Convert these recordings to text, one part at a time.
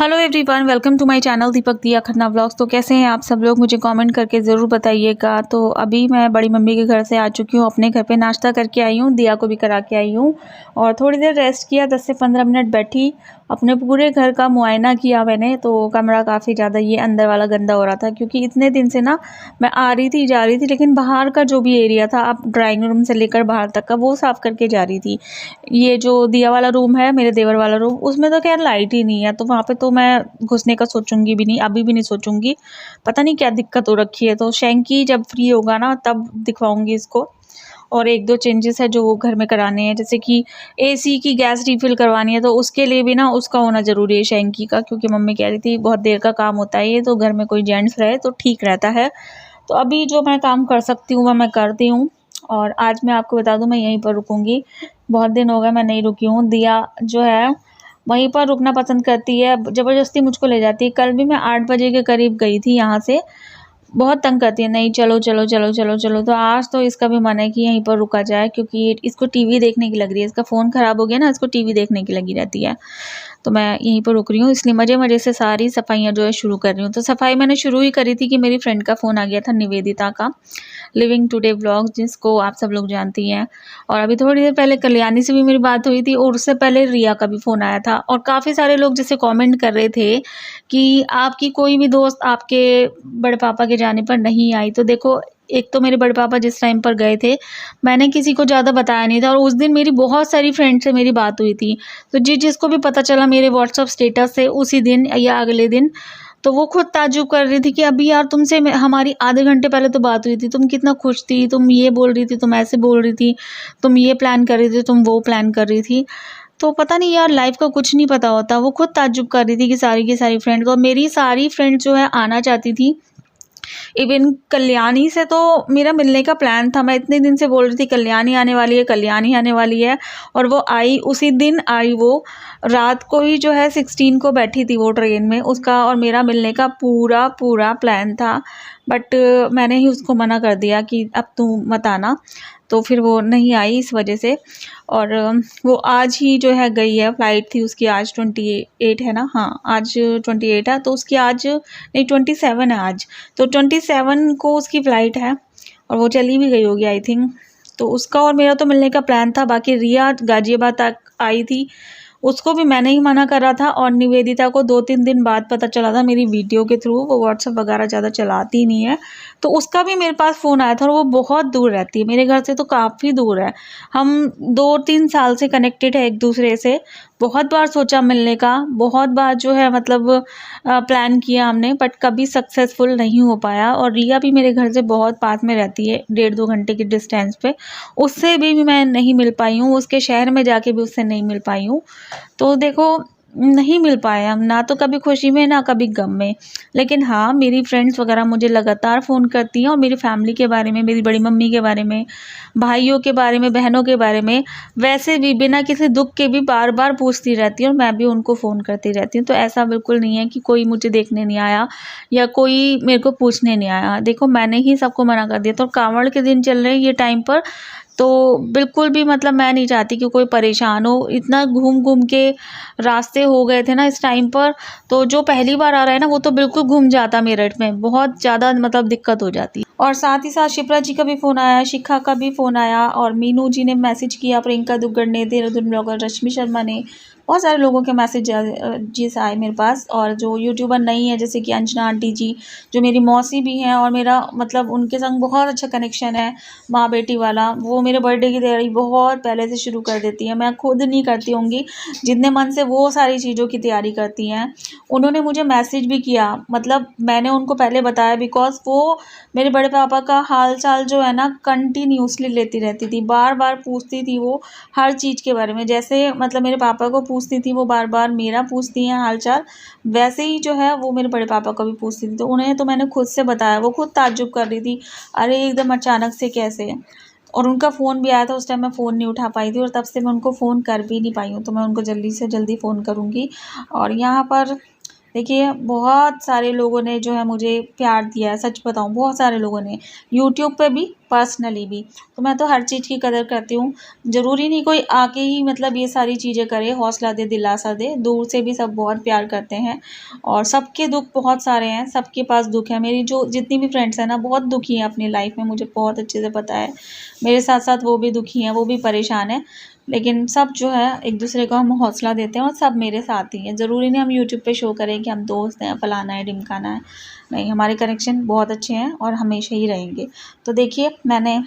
Hello everyone, welcome to my channel Deepak Diya Khanna vlogs. तो कैसे हैं आप सब लोग, मुझे कमेंट करके ज़रूर बताइएगा। तो अभी मैं बड़ी मम्मी के घर से आ चुकी हूँ, अपने घर पे नाश्ता करके आई हूँ, दिया को भी करा के आई हूँ और थोड़ी देर रेस्ट किया, 10 से 15 मिनट बैठी, अपने पूरे घर का मुआयना किया मैंने। तो कमरा काफ़ी ज़्यादा ये अंदर वाला गंदा हो रहा था, क्योंकि इतने दिन से ना मैं आ रही थी जा रही थी, लेकिन बाहर का जो भी एरिया था, अब ड्राइंग रूम से लेकर बाहर तक का, वो साफ़ करके जा रही थी। ये जो दिया वाला रूम है, मेरे देवर वाला रूम, उसमें तो खैर लाइट ही नहीं है, तो वहाँ पे तो मैं घुसने का सोचूंगी भी नहीं, अभी भी नहीं सोचूंगी। पता नहीं क्या दिक्कत हो रखी है। तो शैंकी जब फ्री होगा ना तब दिखवाऊंगी इसको। और एक दो चेंजेस है जो वो घर में कराने हैं, जैसे कि एसी की गैस रिफिल करवानी है, तो उसके लिए भी ना उसका होना ज़रूरी है शैंकी का, क्योंकि मम्मी कह रही थी बहुत देर का काम होता है ये, तो घर में कोई जेंट्स रहे तो ठीक रहता है। तो अभी जो मैं काम कर सकती हूँ वह मैं करती हूँ। और आज मैं आपको बता दूँ, मैं यहीं पर रुकूंगी। बहुत दिन हो गए मैं नहीं रुकी हूँ। दिया जो है वहीं पर रुकना पसंद करती है, ज़बरदस्ती मुझको ले जाती है। कल भी मैं 8 बजे के करीब गई थी यहाँ से, बहुत तंग करती है, नहीं चलो चलो चलो चलो चलो। तो आज तो इसका भी मन है कि यहीं पर रुका जाए, क्योंकि इसको टीवी देखने की लग रही है। इसका फ़ोन ख़राब हो गया ना, इसको टीवी देखने की लगी रहती है। तो मैं यहीं पर रुक रही हूँ, इसलिए मज़े मज़े से सारी सफाइयाँ जो है शुरू कर रही हूँ। तो सफाई मैंने शुरू ही करी थी कि मेरी फ्रेंड का फ़ोन आ गया था, निवेदिता का, लिविंग टुडे व्लॉग, जिसको आप सब लोग जानती हैं। और अभी थोड़ी देर पहले कल्याणी से भी मेरी बात हुई थी, और उससे पहले रिया का भी फ़ोन आया था। और काफ़ी सारे लोग जैसे कमेंट कर रहे थे कि आपकी कोई भी दोस्त आपके बड़े पापा के जाने पर नहीं आई। तो देखो, एक तो मेरे बड़े पापा जिस टाइम पर गए थे, मैंने किसी को ज़्यादा बताया नहीं था, और उस दिन मेरी बहुत सारी फ्रेंड से मेरी बात हुई थी। तो जिसको भी पता चला मेरे व्हाट्सअप स्टेटस से उसी दिन या अगले दिन, तो वो खुद ताज्जुब कर रही थी कि अभी यार तुमसे हमारी आधे घंटे पहले तो बात हुई थी, तुम कितना खुश थी, तुम ये बोल रही थी, तुम ऐसे बोल रही थी, तुम ये प्लान कर रही थी, तुम वो प्लान कर रही थी। तो पता नहीं यार, लाइफ का कुछ नहीं पता होता। वो खुद ताज्जुब कर रही थी कि सारी की सारी फ्रेंड, और मेरी सारी फ्रेंड जो है आना चाहती थी। इवन कल्याणी से तो मेरा मिलने का प्लान था, मैं इतने दिन से बोल रही थी कल्याणी आने वाली है, कल्याणी आने वाली है, और वो आई, उसी दिन आई। वो रात को ही जो है 16 को बैठी थी वो ट्रेन में, उसका और मेरा मिलने का पूरा पूरा प्लान था। बट मैंने ही उसको मना कर दिया कि अब तू मत आना, तो फिर वो नहीं आई इस वजह से। और वो आज ही जो है गई है, फ़्लाइट थी उसकी आज 28 है ना, हाँ आज 28 है, तो उसकी आज नहीं 27 है आज, तो 27 को उसकी फ़्लाइट है, और वो चली भी गई होगी आई थिंक। तो उसका और मेरा तो मिलने का प्लान था। बाकी रिया गाज़ियाबाद तक आई थी, उसको भी मैंने ही मना करा था। और निवेदिता को 2-3 दिन बाद पता चला था मेरी वीडियो के थ्रू, वो व्हाट्सएप वगैरह ज़्यादा चलाती नहीं है, तो उसका भी मेरे पास फ़ोन आया था। और वो बहुत दूर रहती है, मेरे घर से तो काफ़ी दूर है। हम 2-3 साल से कनेक्टेड है एक दूसरे से। बहुत बार सोचा मिलने का, बहुत बार जो है मतलब प्लान किया हमने, बट कभी सक्सेसफुल नहीं हो पाया। और रिया भी मेरे घर से बहुत पास में रहती है, 1.5-2 घंटे की डिस्टेंस पे, उससे भी मैं नहीं मिल पाई हूँ, उसके शहर में जाके भी उससे नहीं मिल पाई हूँ। तो देखो, नहीं मिल पाए हम, ना तो कभी खुशी में ना कभी गम में। लेकिन हाँ, मेरी फ्रेंड्स वगैरह मुझे लगातार फ़ोन करती हैं, और मेरी फैमिली के बारे में, मेरी बड़ी मम्मी के बारे में, भाइयों के बारे में, बहनों के बारे में, वैसे भी बिना किसी दुख के भी बार बार पूछती रहती हैं, और मैं भी उनको फ़ोन करती रहती हूँ। तो ऐसा बिल्कुल नहीं है कि कोई मुझे देखने नहीं आया या कोई मेरे को पूछने नहीं आया। देखो, मैंने ही सबको मना कर दिया। तो कांवड़ के दिन चल रहे हैं ये टाइम पर, तो बिल्कुल भी मतलब मैं नहीं चाहती कि कोई परेशान हो। इतना घूम घूम के रास्ते हो गए थे ना इस टाइम पर, तो जो पहली बार आ रहा है ना वो तो बिल्कुल घूम जाता मेरठ में, बहुत ज़्यादा मतलब दिक्कत हो जाती। और साथ ही साथ शिप्रा जी का भी फ़ोन आया, शिखा का भी फ़ोन आया, और मीनू जी ने मैसेज किया, प्रियंका दुग्गड़ ने, देहरादून ब्लॉगर रश्मि शर्मा ने, बहुत सारे लोगों के मैसेज जी से आए मेरे पास। और जो यूट्यूबर नहीं है, जैसे कि अंजना आंटी जी, जो मेरी मौसी भी हैं, और मेरा मतलब उनके संग बहुत अच्छा कनेक्शन है, माँ बेटी वाला, वो मेरे बर्थडे की तैयारी बहुत पहले से शुरू कर देती है। मैं खुद नहीं करती होंगी जितने मन से वो सारी चीज़ों की तैयारी करती हैं। उन्होंने मुझे मैसेज भी किया, मतलब मैंने उनको पहले बताया, बिकॉज़ वो मेरे बड़े पापा का हाल चाल जो है ना कंटिन्यूसली लेती रहती थी, बार बार पूछती थी वो हर चीज़ के बारे में। जैसे मतलब मेरे पापा को पूछती थी, वो बार बार मेरा पूछती हैं हाल चाल, वैसे ही जो है वो मेरे बड़े पापा को भी पूछती थी। तो उन्हें तो मैंने खुद से बताया, वो खुद ताज्जुब कर रही थी, अरे एकदम अचानक से कैसे। और उनका फ़ोन भी आया था, उस टाइम मैं फ़ोन नहीं उठा पाई थी, और तब से मैं उनको फ़ोन कर भी नहीं पाई हूँ। तो मैं उनको जल्दी से जल्दी फ़ोन करूँगी। और यहाँ पर देखिए बहुत सारे लोगों ने जो है मुझे प्यार दिया है, सच बताऊँ बहुत सारे लोगों ने, यूट्यूब पे भी, पर्सनली भी। तो मैं तो हर चीज़ की कदर करती हूँ। ज़रूरी नहीं कोई आके ही मतलब ये सारी चीज़ें करे, हौसला दे, दिलासा दे, दूर से भी सब बहुत प्यार करते हैं। और सबके दुःख बहुत सारे हैं, सबके पास दुःख है। मेरी जो जितनी भी फ्रेंड्स हैं ना बहुत दुखी हैं अपनी लाइफ में, मुझे बहुत अच्छे से पता है। मेरे साथ-साथ वो भी दुखी हैं, वो भी परेशान हैं। लेकिन सब जो है एक दूसरे को हम हौसला देते हैं और सब मेरे साथ ही हैं। ज़रूरी नहीं हम यूट्यूब पे शो करें कि हम दोस्त हैं, फलाना है, ढिमकाना है। नहीं, हमारे कनेक्शन बहुत अच्छे हैं और हमेशा ही रहेंगे। तो देखिए मैंने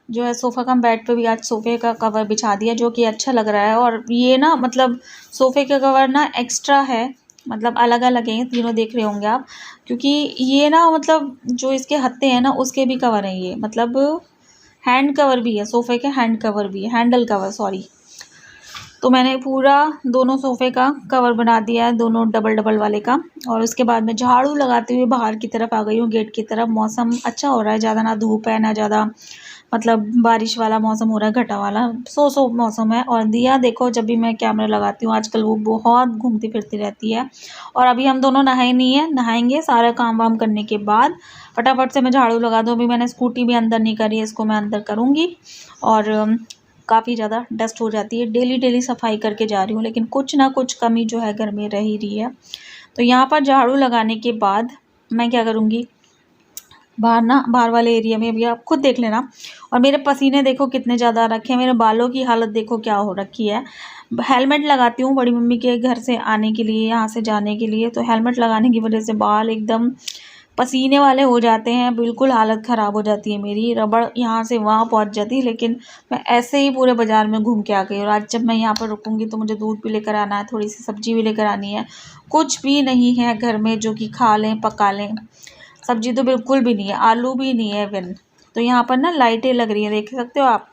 जो है सोफ़ा कम बेड पे भी आज सोफ़े का कवर बिछा दिया, जो कि अच्छा लग रहा है। और ये ना मतलब सोफ़े का कवर ना एक्स्ट्रा है, मतलब अलग-अलग हैं, तीनों देख रहे होंगे आप। क्योंकि ये ना मतलब जो इसके हत्थे हैं ना उसके भी कवर हैं ये, मतलब हैंड कवर भी है, सोफ़े के हैंड कवर भी है, हैंडल कवर सॉरी। तो मैंने पूरा दोनों सोफ़े का कवर बना दिया है, दोनों डबल-डबल वाले का। और उसके बाद मैं झाड़ू लगाते हुए बाहर की तरफ आ गई हूँ, गेट की तरफ। मौसम अच्छा हो रहा है, ज़्यादा ना धूप है, ना ज़्यादा मतलब बारिश वाला मौसम हो रहा है, घटा वाला, सो मौसम है। और दिया देखो जब भी मैं कैमरा लगाती हूँ आजकल वो बहुत घूमती-फिरती रहती है। और अभी हम दोनों नहाए नहीं हैं, नहाएँगे सारा काम-वाम करने के बाद। फटाफट से मैं झाड़ू लगा दूँ, अभी मैंने स्कूटी भी अंदर नहीं करी है, इसको मैं अंदर करूँगी। और काफ़ी ज़्यादा डस्ट हो जाती है, डेली सफाई करके जा रही हूँ, लेकिन कुछ ना कुछ कमी जो है घर में रह ही रही है। तो यहाँ पर झाड़ू लगाने के बाद मैं क्या करूँगी, बाहर वाले एरिया में भी आप खुद देख लेना। और मेरे पसीने देखो कितने ज़्यादा आ रखे हैं, मेरे बालों की हालत देखो क्या हो रखी है। हेलमेट लगाती हूँ बड़ी मम्मी के घर से आने के लिए, यहाँ से जाने के लिए, तो हेलमेट लगाने की वजह से बाल एकदम पसीने वाले हो जाते हैं, बिल्कुल हालत ख़राब हो जाती है मेरी, रबड़ यहाँ से वहाँ पहुँच जाती है। लेकिन मैं ऐसे ही पूरे बाज़ार में घूम के आ गई। और आज जब मैं यहाँ पर रुकूँगी तो मुझे दूध भी लेकर आना है, थोड़ी-सी सब्ज़ी भी लेकर आनी है। कुछ भी नहीं है घर में जो कि खा लें, पका लें। सब्ज़ी तो बिल्कुल भी नहीं है, आलू भी नहीं है इवन। तो यहाँ पर ना लाइटें लग रही हैं, देख सकते हो आप,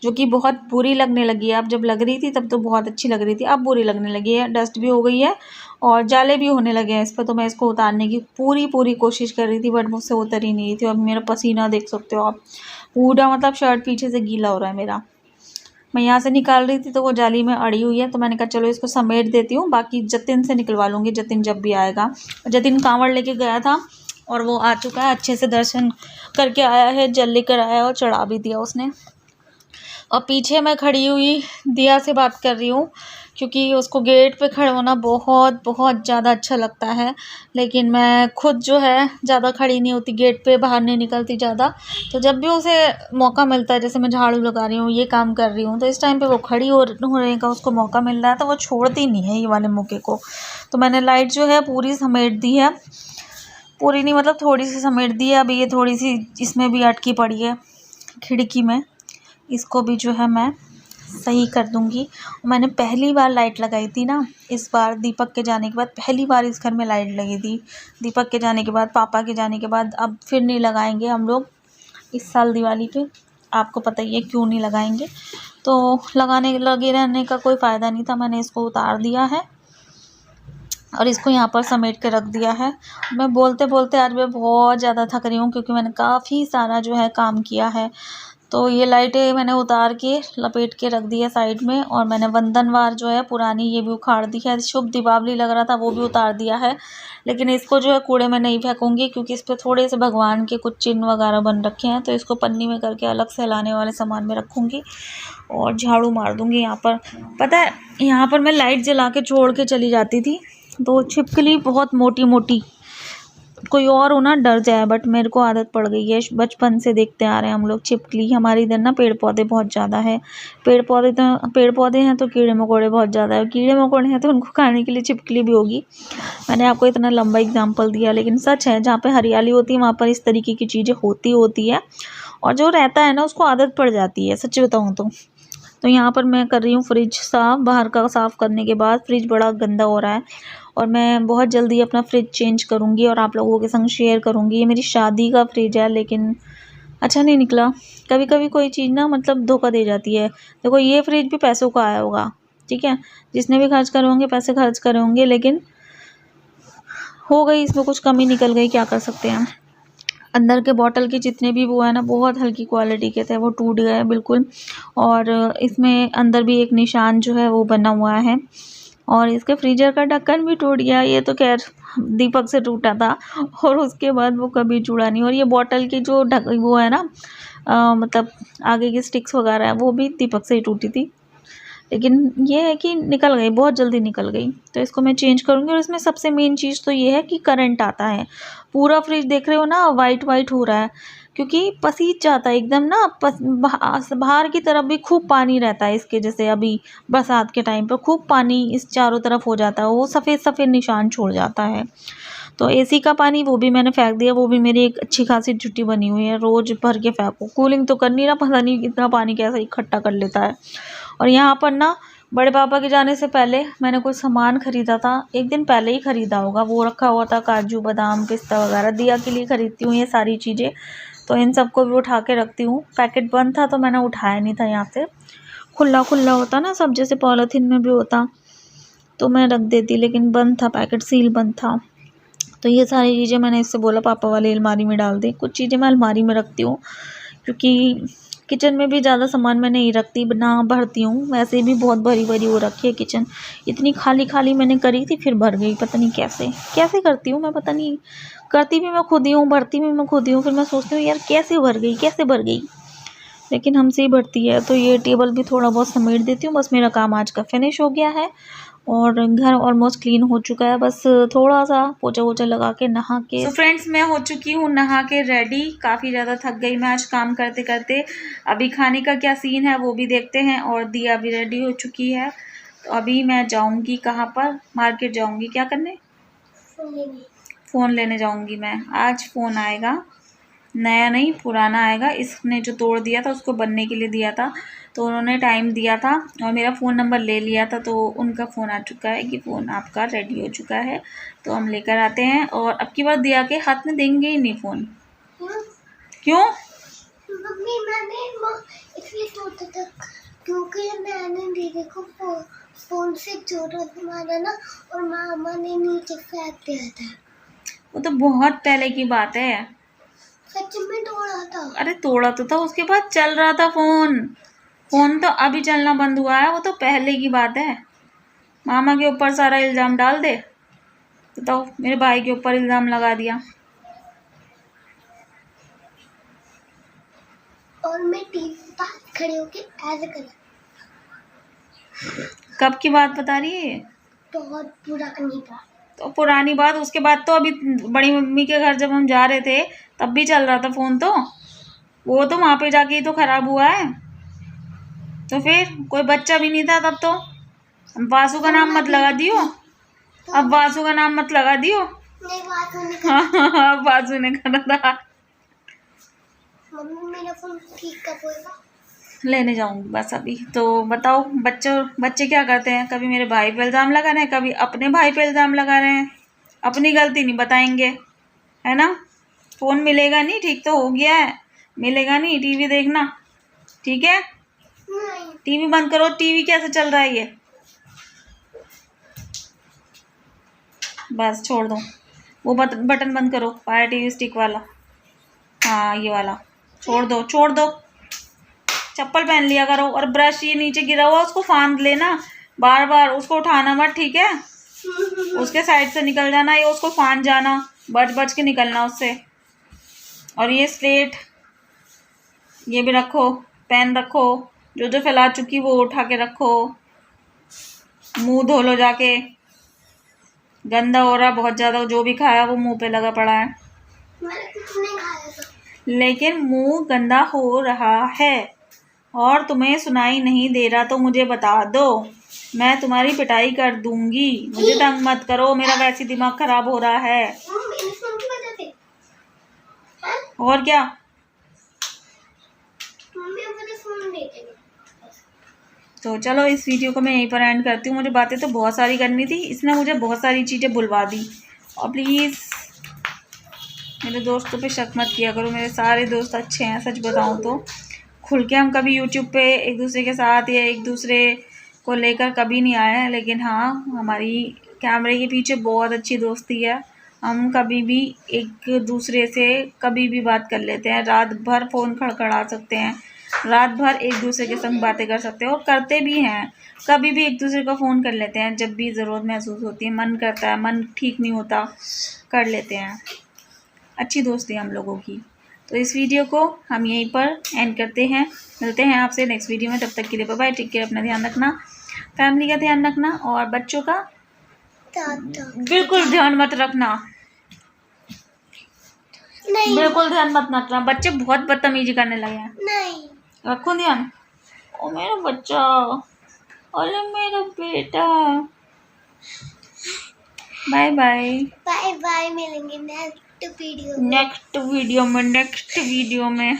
जो कि बहुत बुरी लगने लगी है। अब जब लग रही थी तब तो बहुत अच्छी लग रही थी, अब बुरी लगने लगी है। डस्ट भी हो गई है और जाले भी होने लगे हैं इस पर। तो मैं इसको उतारने की पूरी कोशिश कर रही थी, बट मुझसे उतर ही नहीं रही थी। अब मेरा पसीना देख सकते हो आप, पूरा मतलब शर्ट पीछे से गीला हो रहा है मेरा। मैं यहाँ से निकाल रही थी तो वो जाली में अड़ी हुई है, तो मैंने कहा चलो इसको समेट देती हूँ, बाकी जतिन से निकलवा लूँगी, जतिन जब भी आएगा। जतिन कांवड़ लेके गया था और वो आ चुका है, अच्छे से दर्शन करके आया है, जल लेकर आया और चढ़ा भी दिया उसने। और पीछे मैं खड़ी हुई दिया से बात कर रही हूँ, क्योंकि उसको गेट पे खड़े होना बहुत ज़्यादा अच्छा लगता है। लेकिन मैं खुद जो है ज़्यादा खड़ी नहीं होती गेट पे, बाहर नहीं निकलती ज़्यादा। तो जब भी उसे मौका मिलता है, जैसे मैं झाड़ू लगा रही हूँ, ये काम कर रही हूँ, तो इस टाइम पे वो खड़ी होने का उसको मौका मिल रहा है, तो वो छोड़ती नहीं है ये वाले मौके को। तो मैंने लाइट जो है पूरी समेट दी है, पूरी नहीं मतलब थोड़ी सी समेट दी है। अभी ये थोड़ी सी इसमें भी अटकी पड़ी है खिड़की में, इसको भी जो है मैं सही कर दूंगी। मैंने पहली बार लाइट लगाई थी ना, इस बार दीपक के जाने के बाद पहली बार इस घर में लाइट लगी थी। दीपक के जाने के बाद, पापा के जाने के बाद अब फिर नहीं लगाएंगे हम लोग इस साल दिवाली पे। आपको पता ही है क्यों नहीं लगाएंगे। तो लगे रहने का कोई फ़ायदा नहीं था, मैंने इसको उतार दिया है और इसको यहाँ पर समेट के रख दिया है। मैं बोलते बोलते आज मैं बहुत ज़्यादा थक रही हूँ, क्योंकि मैंने काफ़ी सारा जो है काम किया है। तो ये लाइटें मैंने उतार के लपेट के रख दी है साइड में। और मैंने वंदनवार जो है पुरानी ये भी उखाड़ दी है, शुभ दीपावली लग रहा था वो भी उतार दिया है। लेकिन इसको जो है कूड़े में नहीं फेंकूँगी, क्योंकि इस पर थोड़े से भगवान के कुछ चिन्ह वगैरह बन रखे हैं, तो इसको पन्नी में करके अलग से लाने वाले सामान में रखूँगी और झाड़ू मार दूँगी। यहाँ पर पता है, यहाँ पर मैं लाइट जला के छोड़ के चली जाती थी तो छिपकली बहुत मोटी मोटी, कोई और हो ना डर जाए, बट मेरे को आदत पड़ गई है, बचपन से देखते आ रहे हैं हम लोग छिपकली। हमारे इधर ना पेड़ पौधे बहुत ज़्यादा है, पेड़ पौधे हैं तो कीड़े मकोड़े बहुत ज़्यादा है, कीड़े मकोड़े हैं तो उनको खाने के लिए छिपकली भी होगी। मैंने आपको इतना लंबा एग्जाम्पल दिया, लेकिन सच है, जहाँ पे हरियाली होती है वहाँ पर इस तरीके की चीज़ें होती है। और जो रहता है ना उसको आदत पड़ जाती है, सच बताऊँ तो यहाँ पर मैं कर रही हूँ फ्रिज साफ़। बाहर का साफ़ करने के बाद फ्रिज बड़ा गंदा हो रहा है और मैं बहुत जल्दी अपना फ्रिज चेंज करूँगी और आप लोगों के संग शेयर करूँगी। ये मेरी शादी का फ्रिज है, लेकिन अच्छा नहीं निकला। कभी कभी कोई चीज़ ना मतलब धोखा दे जाती है। देखो ये फ्रिज भी पैसों का आया होगा, ठीक है, जिसने भी खर्च करे होंगे पैसे खर्च करे होंगे, लेकिन हो गई इसमें कुछ कमी निकल गई, क्या कर सकते हैं। अंदर के बॉटल के जितने भी वो है ना बहुत हल्की क्वालिटी के थे, वो टूट गए बिल्कुल। और इसमें अंदर भी एक निशान जो है वो बना हुआ है, और इसके फ्रीजर का ढक्कन भी टूट गया। ये तो खैर दीपक से टूटा था और उसके बाद वो कभी जुड़ा नहीं। और ये बॉटल की जो वो है ना मतलब आगे की स्टिक्स वगैरह है, वो भी दीपक से ही टूटी थी। लेकिन ये है कि निकल गई, बहुत जल्दी निकल गई, तो इसको मैं चेंज करूँगी। और इसमें सबसे मेन चीज़ तो ये है कि करंट आता है। पूरा फ्रिज देख रहे हो ना, वाइट वाइट हो रहा है, क्योंकि पसीज जाता है एकदम ना। बाहर की तरफ भी खूब पानी रहता है इसके, जैसे अभी बरसात के टाइम पर खूब पानी इस चारों तरफ हो जाता है, वो सफ़ेद सफ़ेद निशान छोड़ जाता है। तो एसी का पानी वो भी मैंने फेंक दिया, वो भी मेरी एक अच्छी खासी छुट्टी बनी हुई है, रोज़ भर के फेंको। कूलिंग तो करनी ना, पता नहीं इतना पानी कैसे इकट्ठा कर लेता है। और यहाँ पर ना बड़े पापा के जाने से पहले मैंने कोई सामान ख़रीदा था, एक दिन पहले ही ख़रीदा होगा, वो रखा हुआ था काजू बादाम पिस्ता वगैरह। दिया के लिए ख़रीदती हूँ ये सारी चीज़ें, तो इन सबको भी उठा के रखती हूँ। पैकेट बंद था तो मैंने उठाया नहीं था, यहाँ से खुला खुला होता ना सब, जैसे पॉलीथीन में भी होता तो मैं रख देती, लेकिन बंद था पैकेट, सील बंद था। तो ये सारी चीज़ें मैंने इससे बोला पापा वाली अलमारी में डाल दी। कुछ चीज़ें मैं अलमारी में रखती हूँ, क्योंकि किचन में भी ज़्यादा सामान मैं नहीं रखती, ना भरती हूँ। वैसे भी बहुत भरी भरी वो रखी है किचन, इतनी खाली खाली मैंने करी थी, फिर भर गई। पता नहीं कैसे कैसे करती हूँ मैं, पता नहीं, करती भी मैं खुद ही हूँ, भरती भी मैं खुद ही हूँ। फिर मैं सोचती हूँ यार कैसे भर गई, कैसे भर गई, लेकिन हमसे ही भरती है। तो ये टेबल भी थोड़ा बहुत समेट देती हूँ। बस मेरा काम आज का फिनिश हो गया है और घर ऑलमोस्ट क्लीन हो चुका है। बस थोड़ा सा पोछा वोछा लगा के नहा के। फ्रेंड्स मैं हो चुकी हूँ नहा के रेडी। काफ़ी ज़्यादा थक गई मैं आज काम करते करते। अभी खाने का क्या सीन है वो भी देखते हैं। और दिया भी रेडी हो चुकी है, तो अभी मैं जाऊँगी कहाँ पर, मार्केट जाऊँगी। क्या करने? फ़ोन लेने जाऊँगी मैं। आज फ़ोन आएगा, नया नहीं पुराना आएगा। इसने जो तोड़ दिया था उसको बनने के लिए दिया था, तो उन्होंने टाइम दिया था और मेरा फ़ोन नंबर ले लिया था, तो उनका फ़ोन आ चुका है कि फ़ोन आपका रेडी हो चुका है, तो हम लेकर आते हैं। और अब की बार दिया के हाथ में देंगे ही नहीं फ़ोन। क्यों? मम्मी मैंने इसलिए तोड़ा था क्योंकि मैंने दीदी को फ़ोन से जोड़ा मारा ना, और मामा ने नीचे फेंक दिया था। वो तो बहुत पहले की बात है। सच में तोड़ा था? अरे तोड़ा तो था, उसके बाद चल रहा था फ़ोन तो अभी चलना बंद हुआ है, वो तो पहले की बात है। मामा के ऊपर सारा इल्ज़ाम डाल दे, बताओ, मेरे भाई के ऊपर इल्ज़ाम लगा दिया। और मैं टीवी के पास खड़े होके ऐसे करा। कब की बात बता रही है? बहुत पुरानी बात। तो पुरानी बात, उसके बाद तो अभी बड़ी मम्मी के घर जब हम जा रहे थे तब भी चल रहा था फ़ोन, तो वो तो वहाँ पे जाके ही तो ख़राब हुआ है। तो फिर कोई बच्चा भी नहीं था तब तो। वासु का नाम मत लगा दियो, अब वासु का नाम मत लगा दियो। हाँ वासु ने करा था। मम्मी मेरा फ़ोन ठीक कब होगा? लेने जाऊंगी बस अभी। तो बताओ, बच्चे क्या करते हैं, कभी मेरे भाई पे इल्ज़ाम लगा रहे हैं, कभी अपने भाई पे इल्ज़ाम लगा रहे हैं। अपनी गलती नहीं बताएंगे, है ना। फ़ोन मिलेगा नहीं, ठीक तो हो गया है, मिलेगा नहीं। टीवी देखना, ठीक है? टीवी बंद करो। टीवी कैसे चल रहा है ये? बस छोड़ दो, वो बटन बंद करो, फायर टीवी स्टिक वाला। हाँ ये वाला छोड़ दो, छोड़ दो। चप्पल पहन लिया करो। और ब्रश ये नीचे गिरा हुआ उसको फांद लेना, बार बार उसको उठाना मत, ठीक है? उसके साइड से निकल जाना, ये उसको फांद जाना, बच बच के निकलना उससे। और ये स्लेट ये भी रखो, पेन रखो, जो जो फैला चुकी वो उठा के रखो। मुंह धो लो जाके, गंदा हो रहा बहुत ज़्यादा, जो भी खाया वो मुंह पे लगा पड़ा है। मैंने कुछ नहीं खाया था, लेकिन मुंह गंदा हो रहा है और तुम्हें सुनाई नहीं दे रहा तो मुझे बता दो, मैं तुम्हारी पिटाई कर दूंगी। मुझे तंग मत करो, मेरा वैसे दिमाग खराब हो रहा है। मेरे फ़ोन की वजह से। और क्या? मम्मी अब मुझे फ़ोन दे देगी। तो चलो इस वीडियो को मैं यहीं पर एंड करती हूँ। मुझे बातें तो बहुत सारी करनी थी, इसने मुझे बहुत सारी चीज़ें बुलवा दी। और प्लीज़ मेरे दोस्तों पे शक मत किया करो, मेरे सारे दोस्त अच्छे हैं। सच बताऊँ तो खुल के हम कभी यूट्यूब पे एक दूसरे के साथ या एक दूसरे को लेकर कभी नहीं आए हैं, लेकिन हाँ हमारी कैमरे के पीछे बहुत अच्छी दोस्ती है। हम कभी भी एक दूसरे से कभी भी बात कर लेते हैं, रात भर फ़ोन खड़खड़ा सकते हैं, रात भर एक दूसरे के संग बातें कर सकते हो और करते भी हैं। कभी भी एक दूसरे का फ़ोन कर लेते हैं जब भी ज़रूरत महसूस होती है, मन करता है, मन ठीक नहीं होता, कर लेते हैं। अच्छी दोस्ती है हम लोगों की। तो इस वीडियो को हम यहीं पर एंड करते हैं। मिलते हैं आपसे नेक्स्ट वीडियो में, तब तक के लिए बाय बाय, टेक केयर, अपना ध्यान रखना, फैमिली का ध्यान रखना और बच्चों का बिल्कुल ध्यान मत रखना। नहीं बिल्कुल ध्यान मत रखना, बच्चे बहुत बदतमीजी करने लगे हैं। नहीं रखो ध्यान। ओ मेरा बच्चा, अरे मेरा बेटा। Bye bye. बाय बाय, मिलेंगे नेक्स्ट वीडियो में। नेक्स्ट वीडियो में।